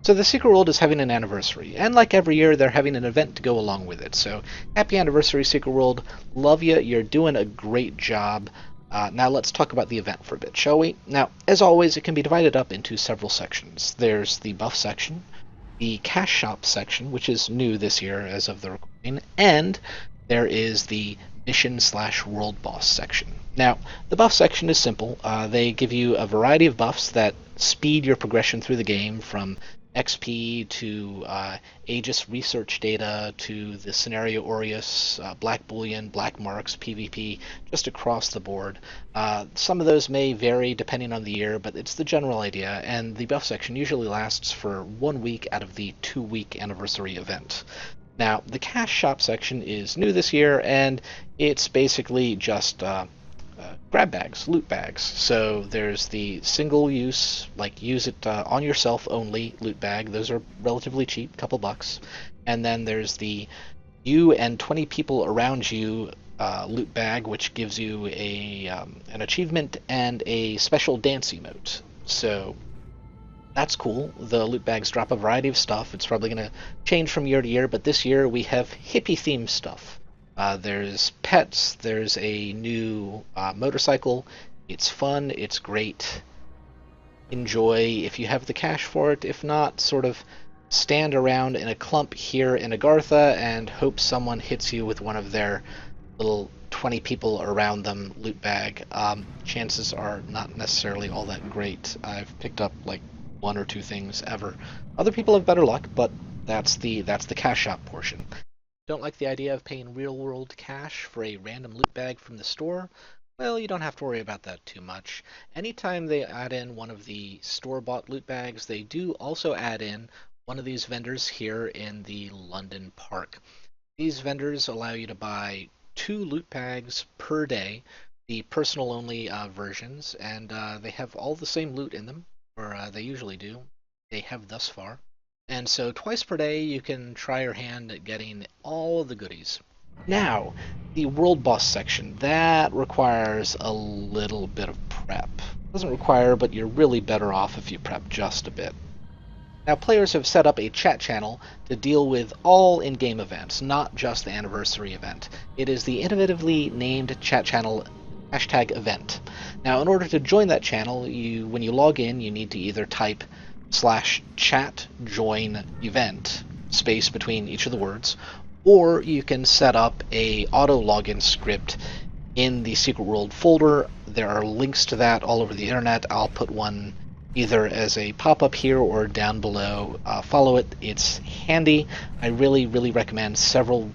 So the Secret World is having an anniversary, and like every year, they're having an event to go along with it. So happy anniversary, Secret World. Love you. You're doing a great job. Now let's talk about the event for a bit, shall we? Now, as always, it can be divided up into several sections. There's the buff section, the cash shop section, which is new this year as of the recording, and there is the mission / world boss section. Now, the buff section is simple. They give you a variety of buffs that speed your progression through the game, from XP to Aegis research data to the Scenario Aureus, Black Bullion, Black Marks, PvP, just across the board. Some of those may vary depending on the year, but it's the general idea, and the buff section usually lasts for 1 week out of the 2-week anniversary event. Now, the cash shop section is new this year, and it's basically just grab bags, loot bags. So there's the single use, like use it on yourself only loot bag. Those are relatively cheap, couple bucks. And then there's the you and 20 people around you loot bag, which gives you an achievement and a special dance emote. So that's cool. The loot bags drop a variety of stuff. It's probably going to change from year to year, but this year we have hippie-themed stuff. There's pets, there's a new motorcycle. It's fun, it's great. Enjoy if you have the cash for it. If not, sort of stand around in a clump here in Agartha and hope someone hits you with one of their little 20 people around them loot bag. Chances are not necessarily all that great. I've picked up like 1 or 2 things ever. Other people have better luck, but that's the cash shop portion. Don't like the idea of paying real-world cash for a random loot bag from the store? Well, you don't have to worry about that too much. Anytime they add in one of the store-bought loot bags, they do also add in one of these vendors here in the London Park. These vendors allow you to buy 2 loot bags per day, the personal-only versions, and they have all the same loot in them, or they usually do. They have thus far. And so twice per day you can try your hand at getting all of the goodies. Now, the world boss section, that requires a little bit of prep. Doesn't require, but you're really better off if you prep just a bit. Now, players have set up a chat channel to deal with all in-game events, not just the anniversary event. It is the innovatively named chat channel #event. Now, in order to join that channel, when you log in, you need to either type /chat join event space between each of the words, or you can set up a auto login script in the Secret World folder. There are links to that all over the internet. I'll put one either as a pop-up here or down below. Follow it. It's handy. I really recommend several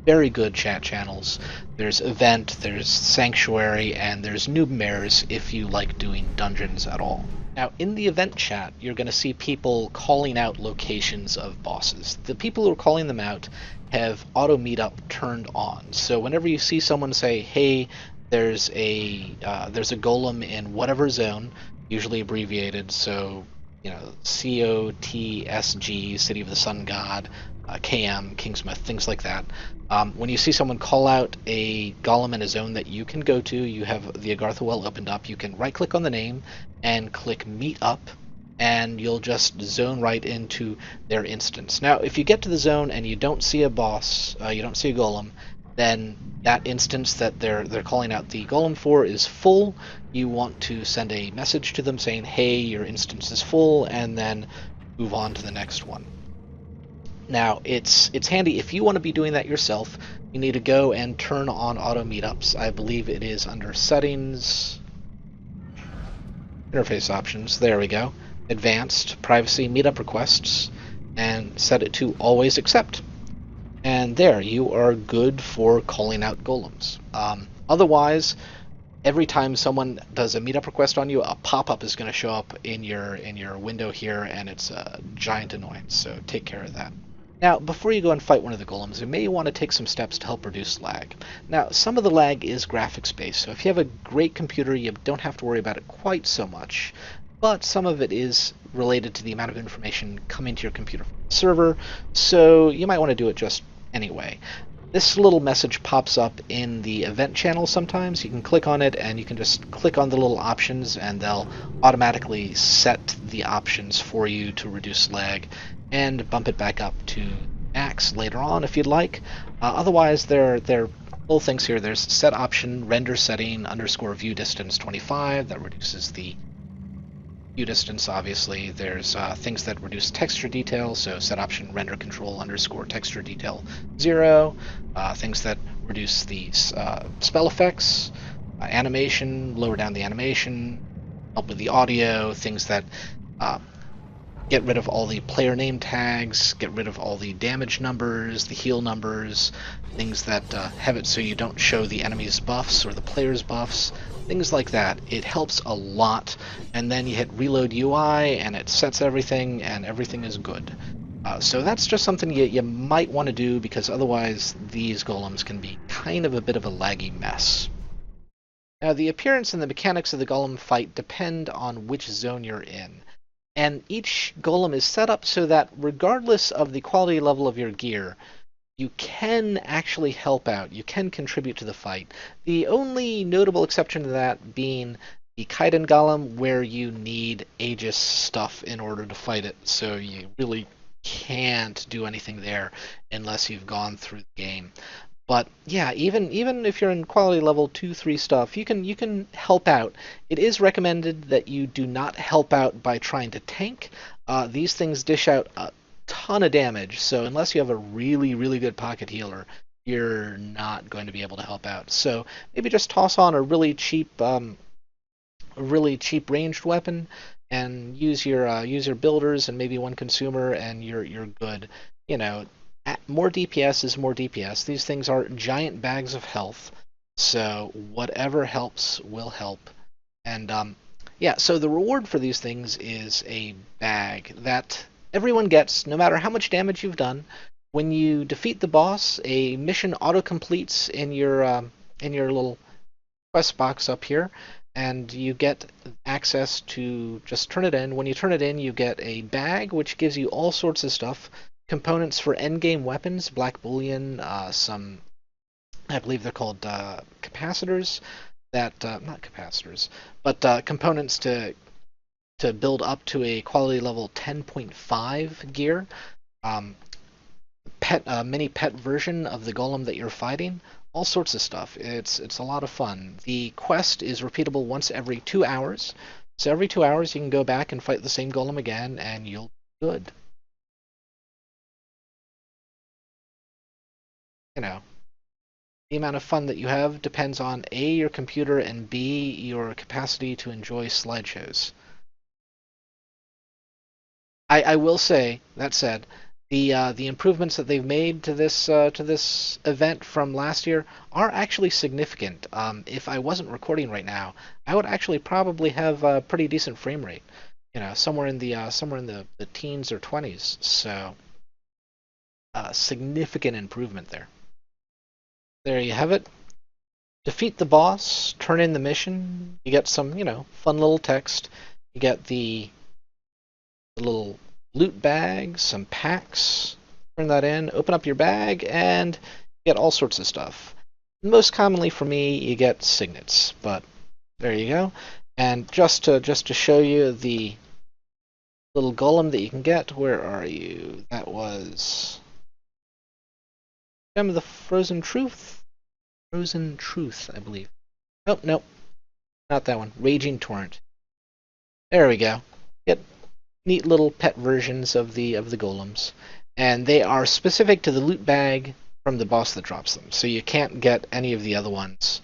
very good chat channels. There's Event, there's Sanctuary, and there's Noob Mares if you like doing dungeons at all. Now, in the event chat, you're going to see people calling out locations of bosses. The people who are calling them out have auto meetup turned on. So whenever you see someone say, hey, there's a golem in whatever zone, usually abbreviated, so, you know, COTSG, City of the Sun God, KM, Kingsmith, things like that. When you see someone call out a golem in a zone that you can go to, you have the Agartha well opened up, you can right-click on the name and click Meet Up, and you'll just zone right into their instance. Now, if you get to the zone and you don't see a boss, you don't see a golem, then that instance that they're calling out the golem for is full. You want to send a message to them saying, hey, your instance is full, and then move on to the next one. Now, it's handy if you want to be doing that yourself. You need to go and turn on auto meetups. I believe it is under Settings, Interface Options, there we go, Advanced, Privacy, Meetup Requests, and set it to Always Accept. And there, you are good for calling out golems. Otherwise, every time someone does a meetup request on you, a pop-up is going to show up in your window here, and it's a giant annoyance, so take care of that. Now, before you go and fight one of the golems, you may want to take some steps to help reduce lag. Now, some of the lag is graphics-based, so if you have a great computer, you don't have to worry about it quite so much, but some of it is related to the amount of information coming to your computer from the server, so you might want to do it just anyway. This little message pops up in the event channel sometimes. You can click on it, and you can just click on the little options, and they'll automatically set the options for you to reduce lag and bump it back up to max later on if you'd like. Otherwise, there are little things here. There's set option render setting underscore view distance 25 that reduces the view distance. Obviously, there's things that reduce texture detail, so set option render control underscore texture detail 0. Things that reduce the spell effects, animation, lower down the animation, help with the audio, things that get rid of all the player name tags, get rid of all the damage numbers, the heal numbers, things that have it so you don't show the enemy's buffs or the player's buffs, things like that. It helps a lot, and then you hit reload UI and it sets everything and everything is good. So that's just something you might want to do, because otherwise these golems can be kind of a bit of a laggy mess. Now, the appearance and the mechanics of the golem fight depend on which zone you're in. And each golem is set up so that regardless of the quality level of your gear, you can actually help out. You can contribute to the fight. The only notable exception to that being the Kaiden golem, where you need Aegis stuff in order to fight it. So you really can't do anything there unless you've gone through the game. But yeah, even if you're in quality level 2, 3 stuff, you can help out. It is recommended that you do not help out by trying to tank. These things dish out a ton of damage, so unless you have a really good pocket healer, you're not going to be able to help out. So maybe just toss on a really cheap ranged weapon and use your builders and maybe one consumer, and you're good. You know, more DPS is more DPS. These things are giant bags of health, so whatever helps will help. And yeah, so the reward for these things is a bag that everyone gets, no matter how much damage you've done. When you defeat the boss, a mission auto-completes in your little quest box up here, and you get access to just turn it in. When you turn it in, you get a bag, which gives you all sorts of stuff. Components for endgame weapons, black bullion, some, I believe they're called capacitors, that, not capacitors, but components to build up to a quality level 10.5 gear, mini pet version of the golem that you're fighting, all sorts of stuff. It's a lot of fun. The quest is repeatable once every 2 hours, so every 2 hours you can go back and fight the same golem again, and you'll be good. You know, the amount of fun that you have depends on A, your computer, and B, your capacity to enjoy slideshows. I will say, that said, the improvements that they've made to this event from last year are actually significant. If I wasn't recording right now, I would actually probably have a pretty decent frame rate. You know, somewhere in the teens or 20s. So, significant improvement there. There you have it. Defeat the boss, turn in the mission, you get some, fun little text. You get the little loot bag, some packs, turn that in, open up your bag, and get all sorts of stuff. Most commonly for me, you get signets, but there you go. And just to show you the little golem that you can get, where are you? That was Gem of the Frozen Truth. Frozen Truth, I believe. Oh, no, not that one. Raging Torrent. There we go. Get neat little pet versions of the golems, and they are specific to the loot bag from the boss that drops them. So you can't get any of the other ones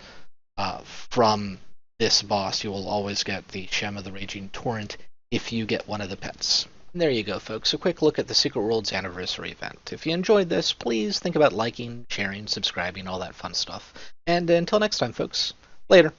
from this boss. You will always get the Gem of the Raging Torrent if you get one of the pets. And there you go, folks. A quick look at the Secret Worlds Anniversary event. If you enjoyed this, please think about liking, sharing, subscribing, all that fun stuff. And until next time, folks, later.